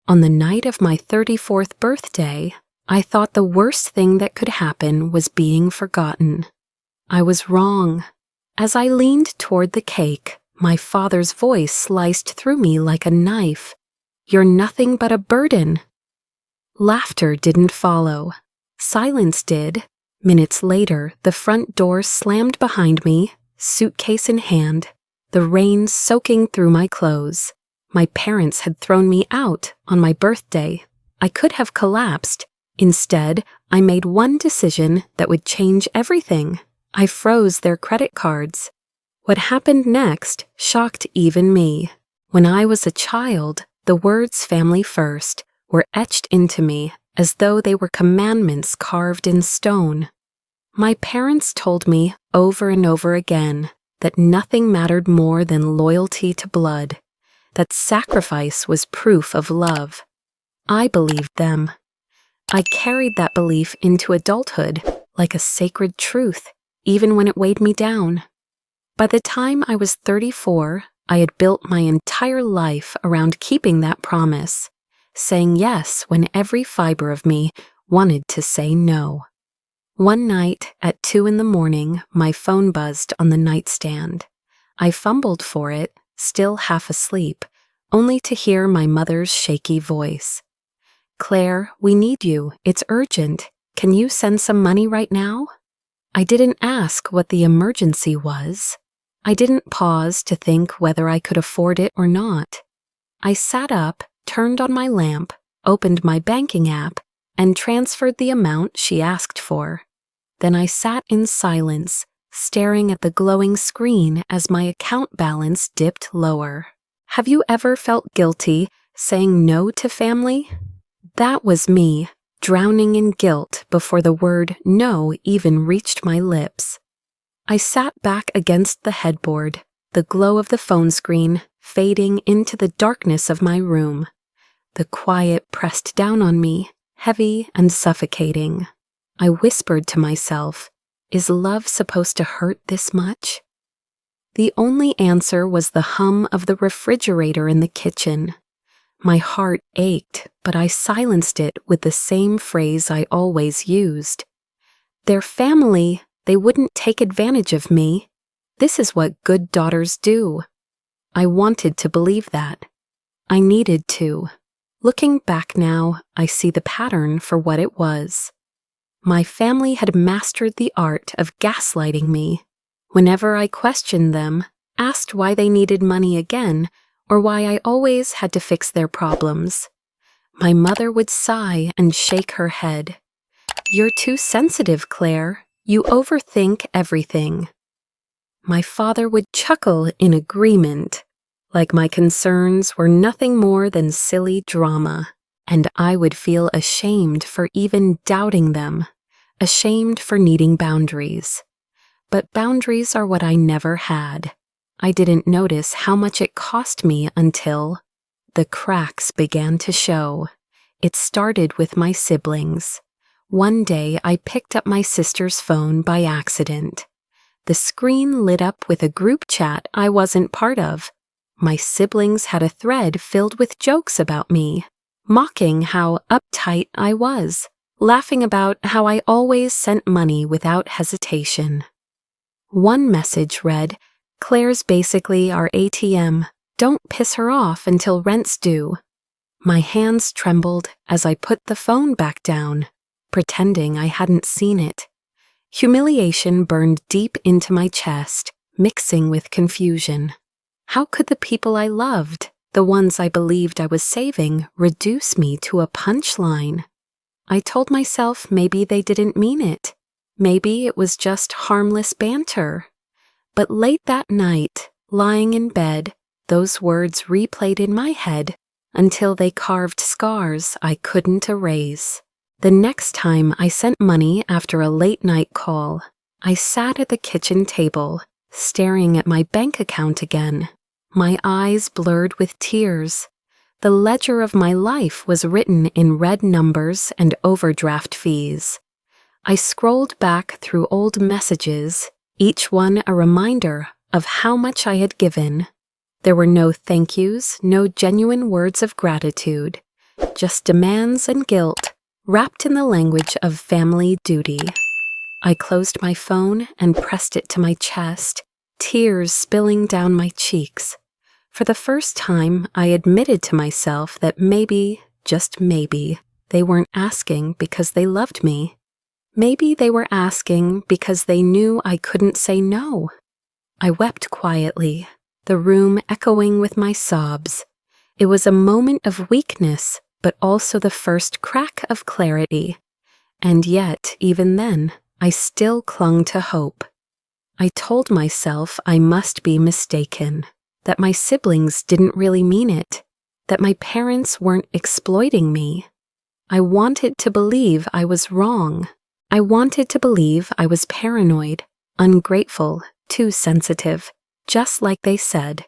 On the night of my 34th birthday, I thought the worst thing that could happen was being forgotten. I was wrong. As I leaned toward the cake, my father's voice sliced through me like a knife. "You're nothing but a burden." Laughter didn't follow. Silence did. Minutes later, the front door slammed behind me, suitcase in hand, the rain soaking through my clothes. My parents had thrown me out on my birthday. I could have collapsed. Instead, I made one decision that would change everything. I froze their credit cards. What happened next shocked even me. When I was a child, the words "family first" were etched into me as though they were commandments carved in stone. My parents told me over and over again that nothing mattered more than loyalty to blood, that sacrifice was proof of love. I believed them. I carried that belief into adulthood like a sacred truth, even when it weighed me down. By the time I was 34, I had built my entire life around keeping that promise, saying yes when every fiber of me wanted to say no. One night at 2 a.m, my phone buzzed on the nightstand. I fumbled for it, still half asleep, only to hear my mother's shaky voice. "Claire, we need you. It's urgent. Can you send some money right now?" I didn't ask what the emergency was. I didn't pause to think whether I could afford it or not. I sat up, turned on my lamp, opened my banking app, and transferred the amount she asked for. Then I sat in silence, staring at the glowing screen as my account balance dipped lower. Have you ever felt guilty saying no to family? That was me, drowning in guilt before the word no even reached my lips. I sat back against the headboard, the glow of the phone screen fading into the darkness of my room. The quiet pressed down on me, heavy and suffocating. I whispered to myself, "Is love supposed to hurt this much?" The only answer was the hum of the refrigerator in the kitchen. My heart ached, but I silenced it with the same phrase I always used. "They're family. They wouldn't take advantage of me. This is what good daughters do." I wanted to believe that. I needed to. Looking back now, I see the pattern for what it was. My family had mastered the art of gaslighting me. Whenever I questioned them, asked why they needed money again, or why I always had to fix their problems, my mother would sigh and shake her head. "You're too sensitive, Claire. You overthink everything." My father would chuckle in agreement, like my concerns were nothing more than silly drama, and I would feel ashamed for even doubting them, ashamed for needing boundaries. But boundaries are what I never had. I didn't notice how much it cost me until the cracks began to show. It started with my siblings. One day I picked up my sister's phone by accident. The screen lit up with a group chat I wasn't part of. My siblings had a thread filled with jokes about me, mocking how uptight I was, laughing about how I always sent money without hesitation. One message read, "Claire's basically our ATM. Don't piss her off until rent's due." My hands trembled as I put the phone back down, pretending I hadn't seen it. Humiliation burned deep into my chest, mixing with confusion. How could the people I loved, the ones I believed I was saving, reduce me to a punchline? I told myself maybe they didn't mean it. Maybe it was just harmless banter. But late that night, lying in bed, those words replayed in my head until they carved scars I couldn't erase. The next time I sent money after a late-night call, I sat at the kitchen table, staring at my bank account again, my eyes blurred with tears. The ledger of my life was written in red numbers and overdraft fees. I scrolled back through old messages, each one a reminder of how much I had given. There were no thank yous, no genuine words of gratitude, just demands and guilt, wrapped in the language of family duty. I closed my phone and pressed it to my chest, tears spilling down my cheeks. For the first time, I admitted to myself that maybe, just maybe, they weren't asking because they loved me. Maybe they were asking because they knew I couldn't say no. I wept quietly, the room echoing with my sobs. It was a moment of weakness, but also the first crack of clarity. And yet, even then, I still clung to hope. I told myself I must be mistaken, that my siblings didn't really mean it, that my parents weren't exploiting me. I wanted to believe I was wrong. I wanted to believe I was paranoid, ungrateful, too sensitive, just like they said.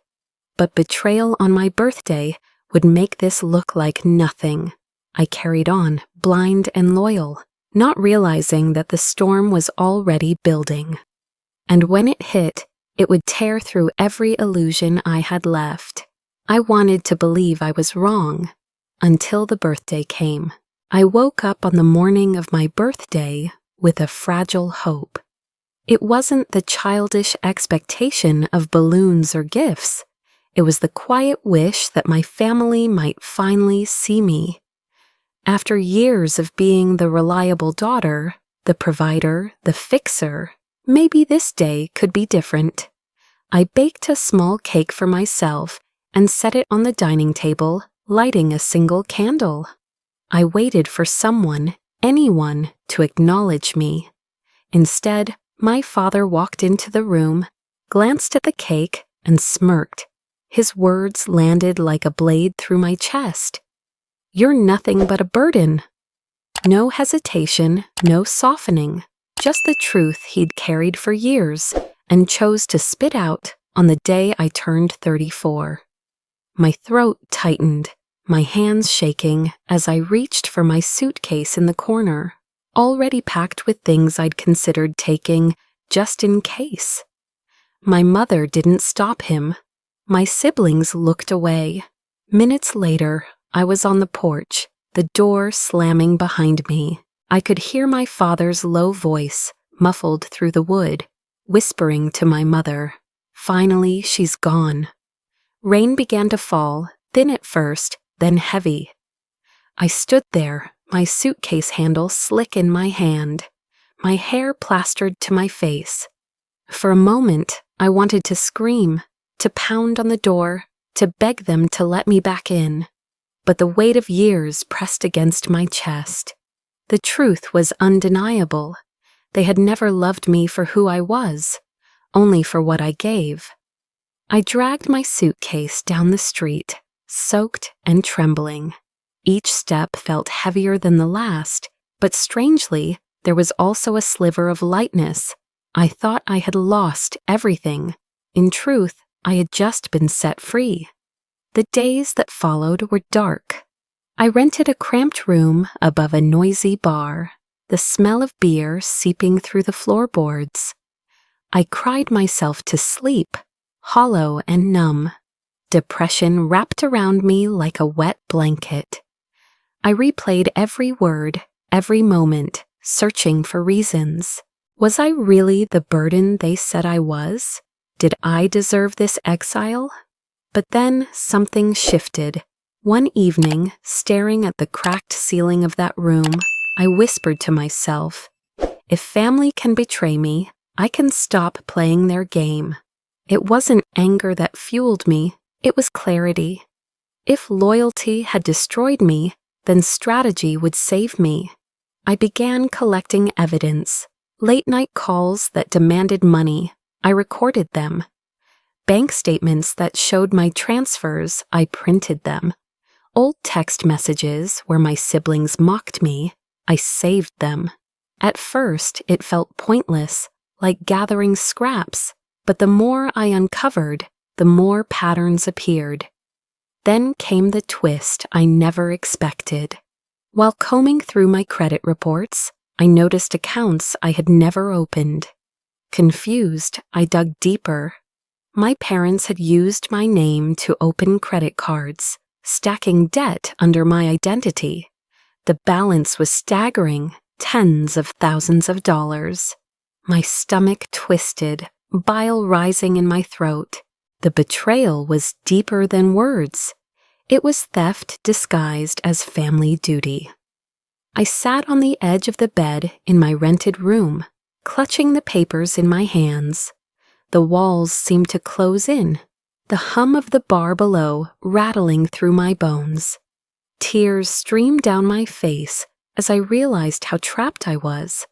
But betrayal on my birthday would make this look like nothing. I carried on, blind and loyal, not realizing that the storm was already building. And when it hit, it would tear through every illusion I had left. I wanted to believe I was wrong, until the birthday came. I woke up on the morning of my birthday with a fragile hope. It wasn't the childish expectation of balloons or gifts. It was the quiet wish that my family might finally see me. After years of being the reliable daughter, the provider, the fixer, maybe this day could be different. I baked a small cake for myself and set it on the dining table, lighting a single candle. I waited for someone, anyone, to acknowledge me. Instead, my father walked into the room, glanced at the cake, and smirked. His words landed like a blade through my chest. "You're nothing but a burden." No hesitation, no softening, just the truth he'd carried for years and chose to spit out on the day I turned 34. My throat tightened, my hands shaking as I reached for my suitcase in the corner, already packed with things I'd considered taking just in case. My mother didn't stop him. My siblings looked away. Minutes later, I was on the porch, the door slamming behind me. I could hear my father's low voice, muffled through the wood, whispering to my mother, "Finally, she's gone." Rain began to fall, thin at first, then heavy. I stood there, my suitcase handle slick in my hand, my hair plastered to my face. For a moment, I wanted to scream, to pound on the door, to beg them to let me back in. But the weight of years pressed against my chest. The truth was undeniable. They had never loved me for who I was, only for what I gave. I dragged my suitcase down the street, soaked and trembling. Each step felt heavier than the last, but strangely, there was also a sliver of lightness. I thought I had lost everything. In truth, I had just been set free. The days that followed were dark. I rented a cramped room above a noisy bar, the smell of beer seeping through the floorboards. I cried myself to sleep, hollow and numb. Depression wrapped around me like a wet blanket. I replayed every word, every moment, searching for reasons. Was I really the burden they said I was? Did I deserve this exile? But then something shifted. One evening, staring at the cracked ceiling of that room, I whispered to myself, "If family can betray me, I can stop playing their game." It wasn't anger that fueled me, it was clarity. If loyalty had destroyed me, then strategy would save me. I began collecting evidence, late-night calls that demanded money. I recorded them. Bank statements that showed my transfers, I printed them. Old text messages where my siblings mocked me, I saved them. At first, it felt pointless, like gathering scraps, but the more I uncovered, the more patterns appeared. Then came the twist I never expected. While combing through my credit reports, I noticed accounts I had never opened. Confused, I dug deeper. My parents had used my name to open credit cards, stacking debt under my identity. The balance was staggering, tens of thousands of dollars. My stomach twisted, bile rising in my throat. The betrayal was deeper than words. It was theft disguised as family duty. I sat on the edge of the bed in my rented room, clutching the papers in my hands. The walls seemed to close in, the hum of the bar below rattling through my bones. Tears streamed down my face as I realized how trapped I was.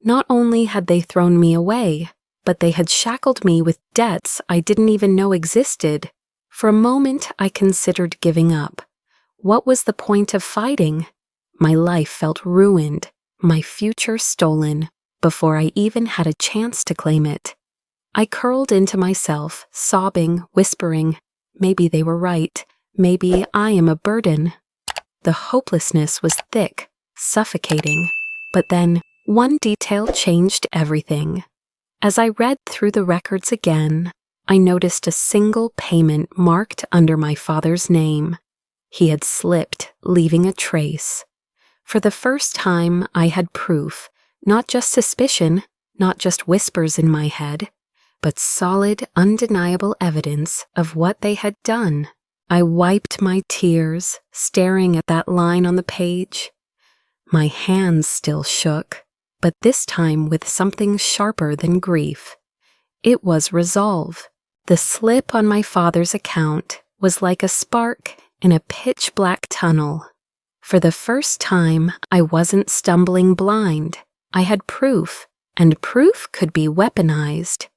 Not only had they thrown me away, but they had shackled me with debts I didn't even know existed. For a moment, I considered giving up. What was the point of fighting? My life felt ruined, my future stolen, before I even had a chance to claim it. I curled into myself, sobbing, whispering, maybe they were right, maybe I am a burden. The hopelessness was thick, suffocating, but then one detail changed everything. As I read through the records again, I noticed a single payment marked under my father's name. He had slipped, leaving a trace. For the first time, I had proof, not just suspicion, not just whispers in my head, but solid, undeniable evidence of what they had done. I wiped my tears, staring at that line on the page. My hands still shook, but this time with something sharper than grief. It was resolve. The slip on my father's account was like a spark in a pitch-black tunnel. For the first time, I wasn't stumbling blind. I had proof, and proof could be weaponized.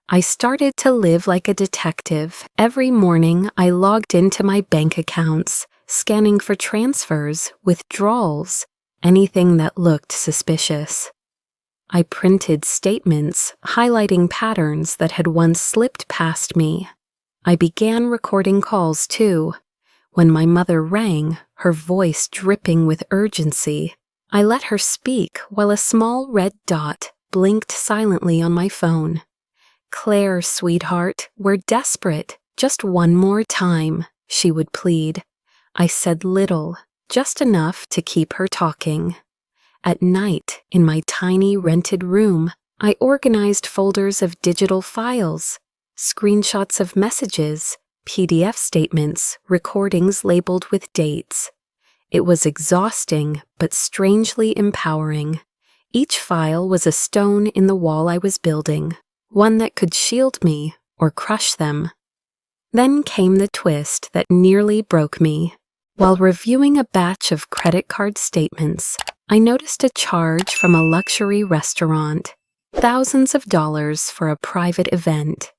I started to live like a detective. Every morning, I logged into my bank accounts, scanning for transfers, withdrawals, anything that looked suspicious. I printed statements highlighting patterns that had once slipped past me. I began recording calls too. When my mother rang, her voice dripping with urgency, I let her speak while a small red dot blinked silently on my phone. "Claire, sweetheart, we're desperate. Just one more time," she would plead. I said little, just enough to keep her talking. At night, in my tiny rented room, I organized folders of digital files, screenshots of messages, PDF statements, recordings labeled with dates. It was exhausting, but strangely empowering. Each file was a stone in the wall I was building, one that could shield me or crush them. Then came the twist that nearly broke me. While reviewing a batch of credit card statements, I noticed a charge from a luxury restaurant, thousands of dollars for a private event.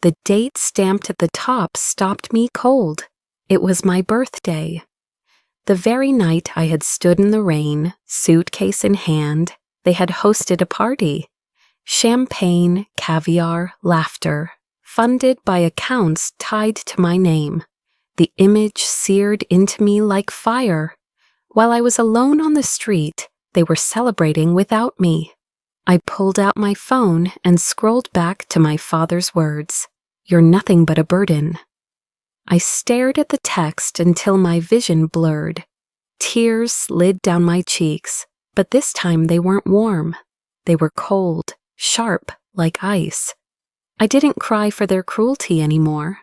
The date stamped at the top stopped me cold. It was my birthday. The very night I had stood in the rain, suitcase in hand, they had hosted a party. Champagne, caviar, laughter, funded by accounts tied to my name. The image seared into me like fire. While I was alone on the street, they were celebrating without me. I pulled out my phone and scrolled back to my father's words, "You're nothing but a burden." I stared at the text until my vision blurred. Tears slid down my cheeks, but this time they weren't warm. They were cold, sharp, like ice. I didn't cry for their cruelty anymore.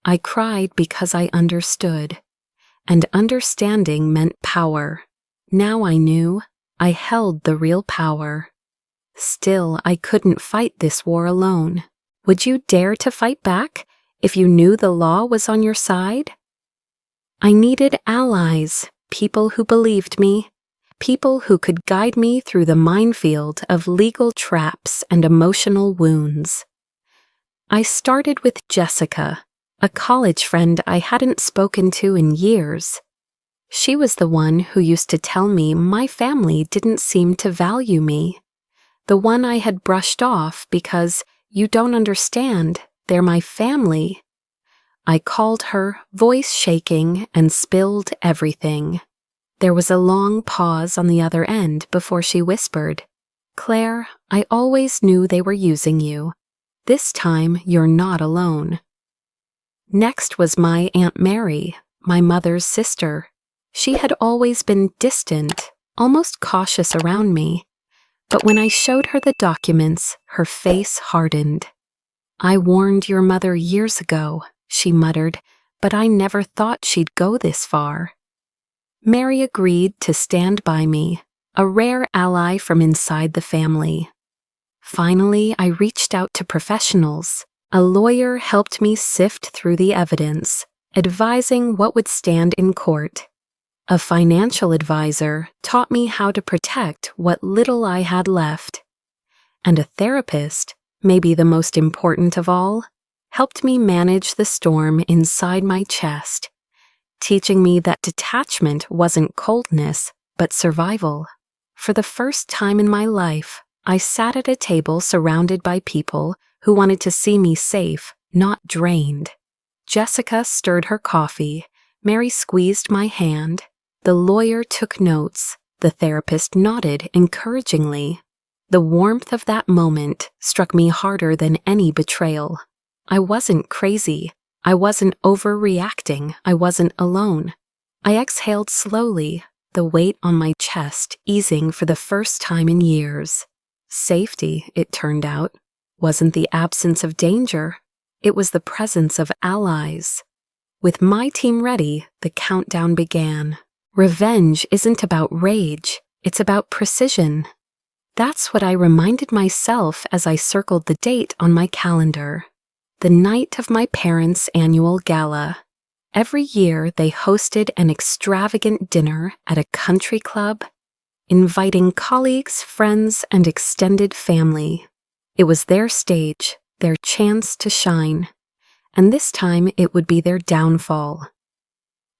I cried because I understood. And understanding meant power. Now I knew I held the real power. Still, I couldn't fight this war alone. Would you dare to fight back if you knew the law was on your side? I needed allies, people who believed me, people who could guide me through the minefield of legal traps and emotional wounds. I started with Jessica, a college friend I hadn't spoken to in years. She was the one who used to tell me my family didn't seem to value me. The one I had brushed off because, "You don't understand, they're my family." I called her, voice shaking, and spilled everything. There was a long pause on the other end before she whispered, "Claire, I always knew they were using you. This time you're not alone." Next was my Aunt Mary, my mother's sister. She had always been distant, almost cautious around me, but when I showed her the documents, her face hardened. "I warned your mother years ago," she muttered, "but I never thought she'd go this far." Mary agreed to stand by me, a rare ally from inside the family. Finally, I reached out to professionals. A lawyer helped me sift through the evidence, advising what would stand in court. A financial advisor taught me how to protect what little I had left. And a therapist, maybe the most important of all, helped me manage the storm inside my chest, teaching me that detachment wasn't coldness, but survival. For the first time in my life, I sat at a table surrounded by people who wanted to see me safe, not drained. Jessica stirred her coffee, Mary squeezed my hand, the lawyer took notes, the therapist nodded encouragingly. The warmth of that moment struck me harder than any betrayal. I wasn't crazy. I wasn't overreacting. I wasn't alone. I exhaled slowly, the weight on my chest easing for the first time in years. Safety, it turned out, wasn't the absence of danger. It was the presence of allies. With my team ready, the countdown began. Revenge isn't about rage. It's about precision. That's what I reminded myself as I circled the date on my calendar. The night of my parents' annual gala. Every year they hosted an extravagant dinner at a country club, inviting colleagues, friends, and extended family. It was their stage, their chance to shine, and this time it would be their downfall.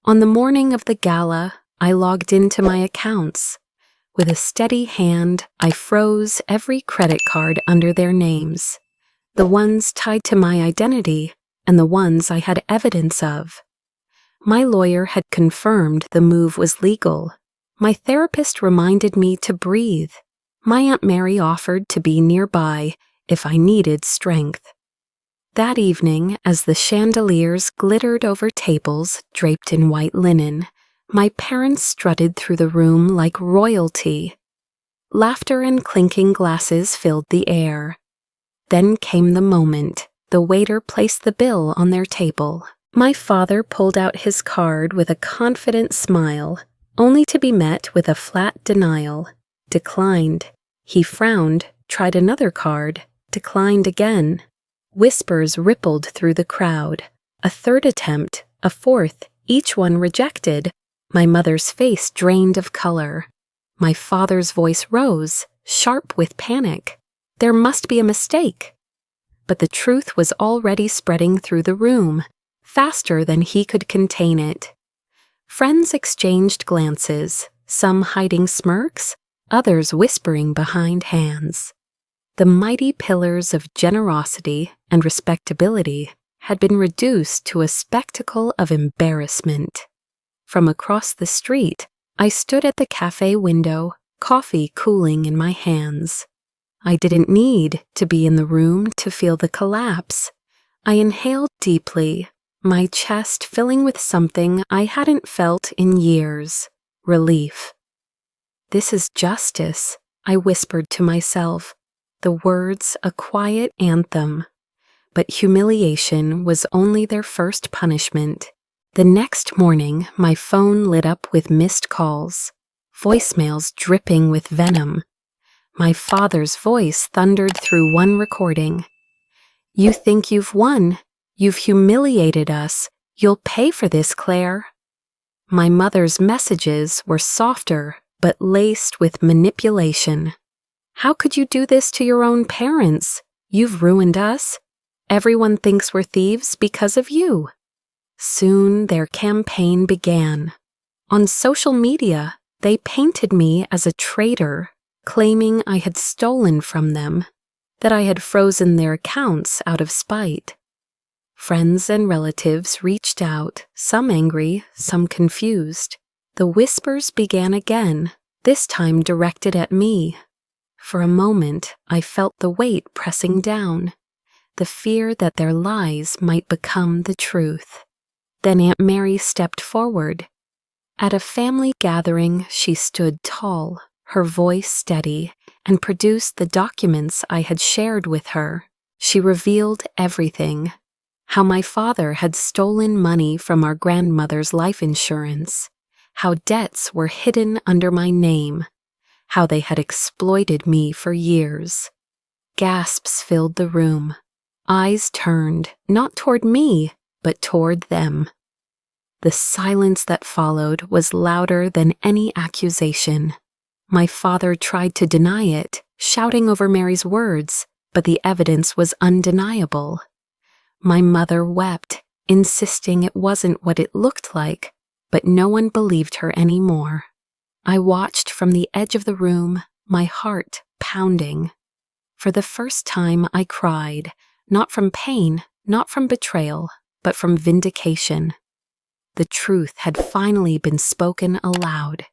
On the morning of the gala, I logged into my accounts. With a steady hand, I froze every credit card under their names, the ones tied to my identity and the ones I had evidence of. My lawyer had confirmed the move was legal. My therapist reminded me to breathe. My Aunt Mary offered to be nearby if I needed strength. That evening, as the chandeliers glittered over tables draped in white linen, my parents strutted through the room like royalty. Laughter and clinking glasses filled the air. Then came the moment. The waiter placed the bill on their table. My father pulled out his card with a confident smile, only to be met with a flat denial. Declined. He frowned, tried another card, declined again. Whispers rippled through the crowd. A third attempt, a fourth, each one rejected. My mother's face drained of color. My father's voice rose, sharp with panic. There must be a mistake. But the truth was already spreading through the room, faster than he could contain it. Friends exchanged glances, some hiding smirks, others whispering behind hands. The mighty pillars of generosity and respectability had been reduced to a spectacle of embarrassment. From across the street, I stood at the cafe window, coffee cooling in my hands. I didn't need to be in the room to feel the collapse. I inhaled deeply, my chest filling with something I hadn't felt in years, relief. "This is justice," I whispered to myself, the words a quiet anthem. But humiliation was only their first punishment. The next morning, my phone lit up with missed calls, voicemails dripping with venom. My father's voice thundered through one recording. "You think you've won? You've humiliated us. You'll pay for this, Claire." My mother's messages were softer, but laced with manipulation. "How could you do this to your own parents? You've ruined us. Everyone thinks we're thieves because of you." Soon their campaign began. On social media, they painted me as a traitor, claiming I had stolen from them, that I had frozen their accounts out of spite. Friends and relatives reached out, some angry, some confused. The whispers began again, this time directed at me. For a moment, I felt the weight pressing down, the fear that their lies might become the truth. Then Aunt Mary stepped forward. At a family gathering, she stood tall, her voice steady, and produced the documents I had shared with her. She revealed everything. How my father had stolen money from our grandmother's life insurance, how debts were hidden under my name, how they had exploited me for years. Gasps filled the room. Eyes turned, not toward me, but toward them. The silence that followed was louder than any accusation. My father tried to deny it, shouting over Mary's words, but the evidence was undeniable. My mother wept, insisting it wasn't what it looked like, but no one believed her anymore. I watched from the edge of the room, my heart pounding. For the first time I cried, not from pain, not from betrayal, but from vindication. The truth had finally been spoken aloud.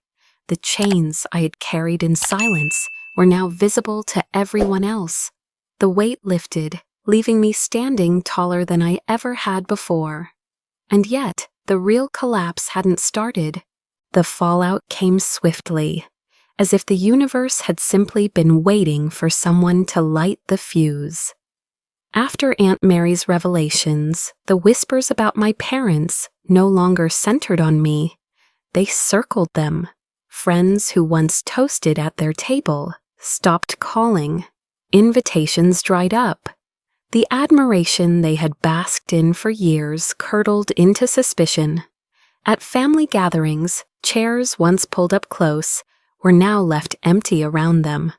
The chains I had carried in silence were now visible to everyone else. The weight lifted, leaving me standing taller than I ever had before. And yet, the real collapse hadn't started. The fallout came swiftly, as if the universe had simply been waiting for someone to light the fuse. After Aunt Mary's revelations, the whispers about my parents no longer centered on me. They circled them. Friends who once toasted at their table stopped calling. Invitations dried up. The admiration they had basked in for years curdled into suspicion. At family gatherings, chairs once pulled up close were now left empty around them.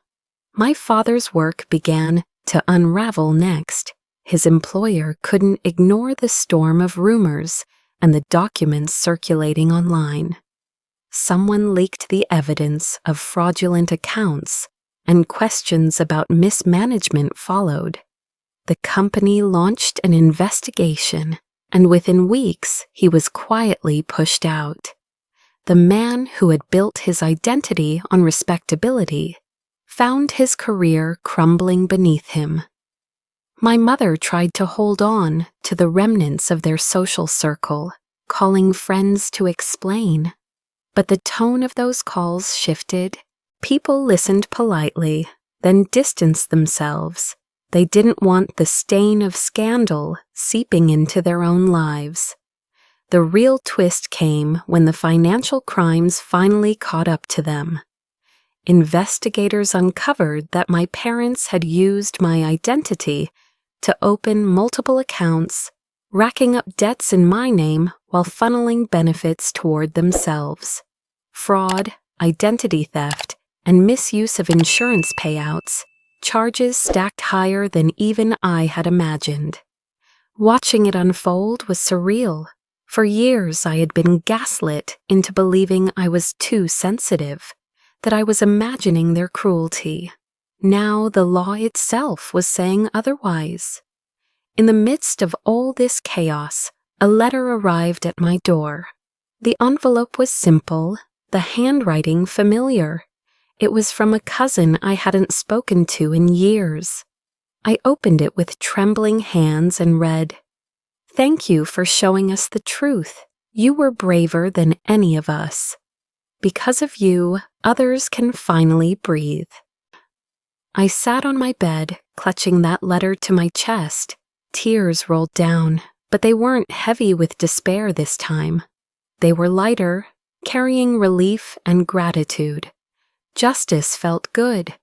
My father's work began to unravel next. His employer couldn't ignore the storm of rumors and the documents circulating online. Someone leaked the evidence of fraudulent accounts, and questions about mismanagement followed. The company launched an investigation, and within weeks he was quietly pushed out. The man who had built his identity on respectability found his career crumbling beneath him. My mother tried to hold on to the remnants of their social circle, calling friends to explain. But the tone of those calls shifted. People listened politely, then distanced themselves. They didn't want the stain of scandal seeping into their own lives. The real twist came when the financial crimes finally caught up to them. Investigators uncovered that my parents had used my identity to open multiple accounts, racking up debts in my name while funneling benefits toward themselves. Fraud, identity theft, and misuse of insurance payouts, charges stacked higher than even I had imagined. Watching it unfold was surreal. For years I had been gaslit into believing I was too sensitive, that I was imagining their cruelty. Now the law itself was saying otherwise. In the midst of all this chaos, a letter arrived at my door. The envelope was simple, the handwriting familiar. It was from a cousin I hadn't spoken to in years. I opened it with trembling hands and read, "Thank you for showing us the truth. You were braver than any of us. Because of you, others can finally breathe." I sat on my bed, clutching that letter to my chest. Tears rolled down, but they weren't heavy with despair this time. They were lighter, carrying relief and gratitude. Justice felt good,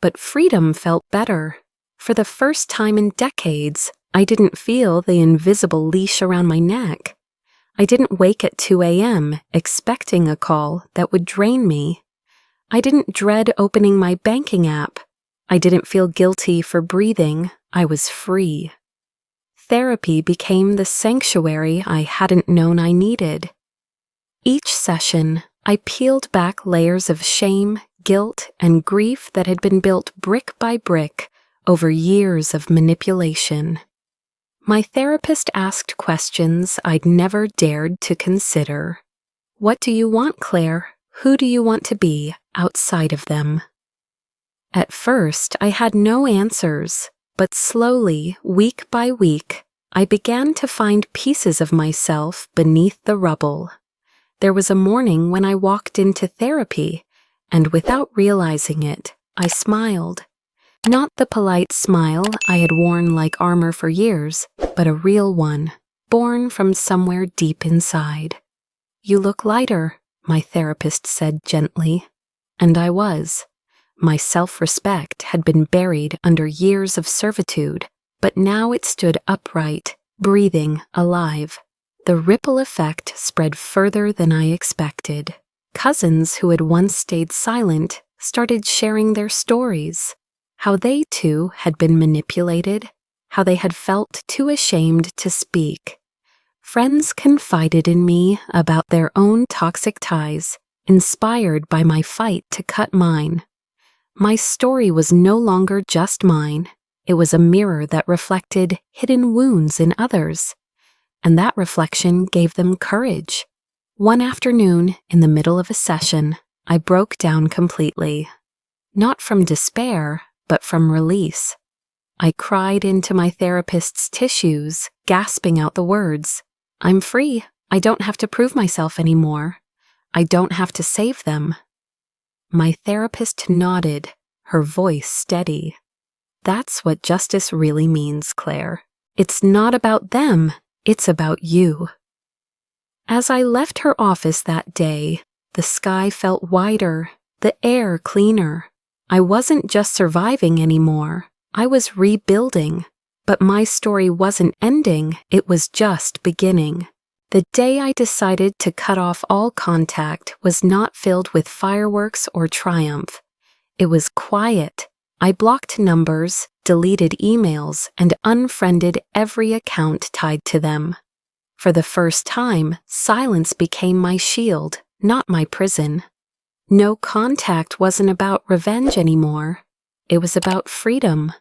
but freedom felt better. For the first time in decades, I didn't feel the invisible leash around my neck. I didn't wake at 2 a.m. expecting a call that would drain me. I didn't dread opening my banking app. I didn't feel guilty for breathing. I was free. Therapy became the sanctuary I hadn't known I needed. Each session, I peeled back layers of shame, guilt, and grief that had been built brick by brick over years of manipulation. My therapist asked questions I'd never dared to consider. What do you want, Claire? Who do you want to be outside of them? At first, I had no answers, but slowly, week by week, I began to find pieces of myself beneath the rubble. There was a morning when I walked into therapy, and without realizing it, I smiled. Not the polite smile I had worn like armor for years, but a real one, born from somewhere deep inside. "You look lighter," my therapist said gently. And I was. My self-respect had been buried under years of servitude, but now it stood upright, breathing, alive. The ripple effect spread further than I expected. Cousins who had once stayed silent started sharing their stories. How they too had been manipulated, how they had felt too ashamed to speak. Friends confided in me about their own toxic ties, inspired by my fight to cut mine. My story was no longer just mine. It was a mirror that reflected hidden wounds in others, and that reflection gave them courage. One afternoon, in the middle of a session, I broke down completely. Not from despair, but from release. I cried into my therapist's tissues, gasping out the words, "I'm free. I don't have to prove myself anymore. I don't have to save them." My therapist nodded, her voice steady. "That's what justice really means, Claire. It's not about them, it's about you." As I left her office that day, the sky felt wider, the air cleaner. I wasn't just surviving anymore, I was rebuilding. But my story wasn't ending, it was just beginning. The day I decided to cut off all contact was not filled with fireworks or triumph. It was quiet. I blocked numbers, deleted emails, and unfriended every account tied to them. For the first time, silence became my shield, not my prison. No contact wasn't about revenge anymore. It was about freedom.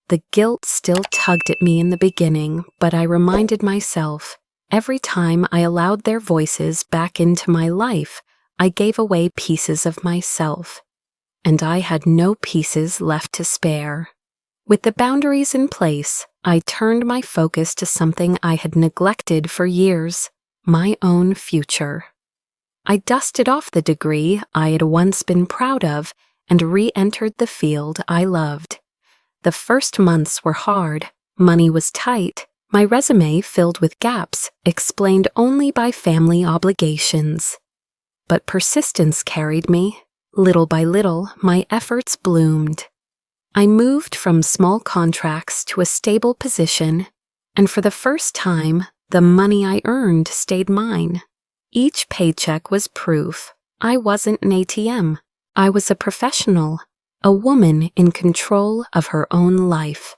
The guilt still tugged at me in the beginning, but I reminded myself, every time I allowed their voices back into my life, I gave away pieces of myself. And I had no pieces left to spare. With the boundaries in place, I turned my focus to something I had neglected for years, my own future. I dusted off the degree I had once been proud of and re-entered the field I loved. The first months were hard, money was tight, my resume filled with gaps, explained only by family obligations. But persistence carried me. Little by little, my efforts bloomed. I moved from small contracts to a stable position, and for the first time, the money I earned stayed mine. Each paycheck was proof. I wasn't an ATM. I was a professional, a woman in control of her own life.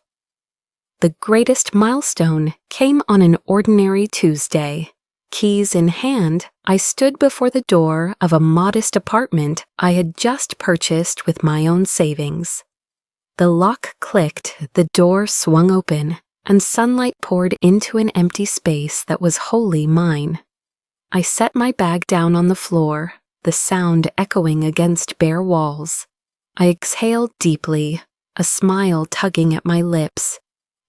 The greatest milestone came on an ordinary Tuesday. Keys in hand, I stood before the door of a modest apartment I had just purchased with my own savings. The lock clicked, the door swung open, and sunlight poured into an empty space that was wholly mine. I set my bag down on the floor, the sound echoing against bare walls. I exhaled deeply, a smile tugging at my lips.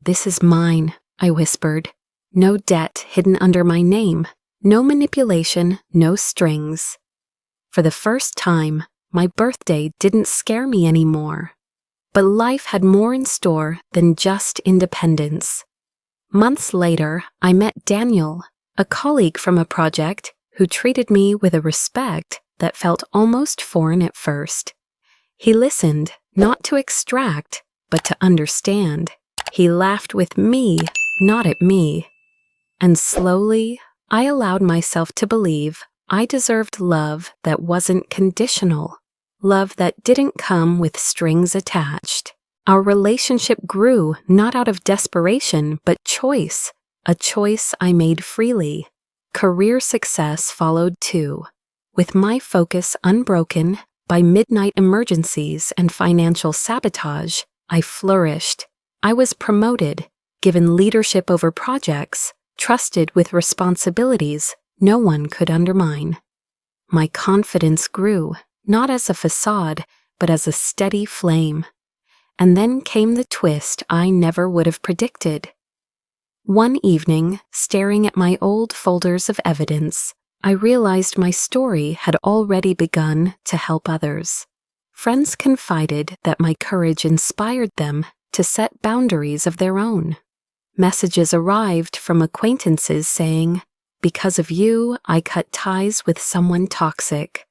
"This is mine," I whispered. No debt hidden under my name, no manipulation, no strings. For the first time, my birthday didn't scare me anymore. But life had more in store than just independence. Months later, I met Daniel, a colleague from a project who treated me with a respect that felt almost foreign at first. He listened, not to extract, but to understand. He laughed with me, not at me. And slowly, I allowed myself to believe I deserved love that wasn't conditional, love that didn't come with strings attached. Our relationship grew not out of desperation, but choice, a choice I made freely. Career success followed too. With my focus unbroken by midnight emergencies and financial sabotage, I flourished. I was promoted, given leadership over projects, trusted with responsibilities no one could undermine. My confidence grew, not as a facade, but as a steady flame. And then came the twist I never would have predicted. One evening, staring at my old folders of evidence, I realized my story had already begun to help others. Friends confided that my courage inspired them to set boundaries of their own. Messages arrived from acquaintances saying, "Because of you, I cut ties with someone toxic."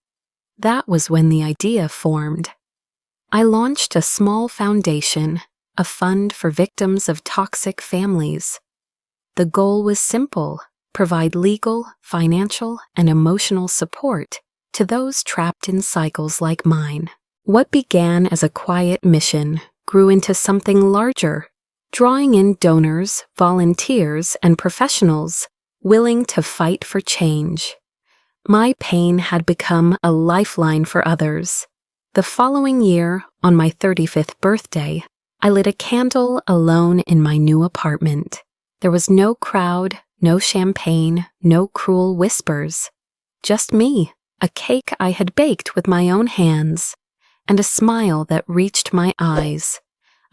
That was when the idea formed. I launched a small foundation, a fund for victims of toxic families. The goal was simple: provide legal, financial, and emotional support to those trapped in cycles like mine. What began as a quiet mission grew into something larger, drawing in donors, volunteers, and professionals willing to fight for change. My pain had become a lifeline for others. The following year, on my 35th birthday, I lit a candle alone in my new apartment. There was no crowd, no champagne, no cruel whispers. Just me, a cake I had baked with my own hands, and a smile that reached my eyes.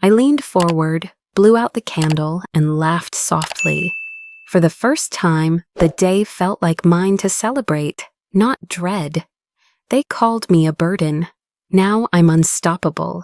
I leaned forward, blew out the candle, and laughed softly. For the first time, the day felt like mine to celebrate, not dread. They called me a burden. Now I'm unstoppable,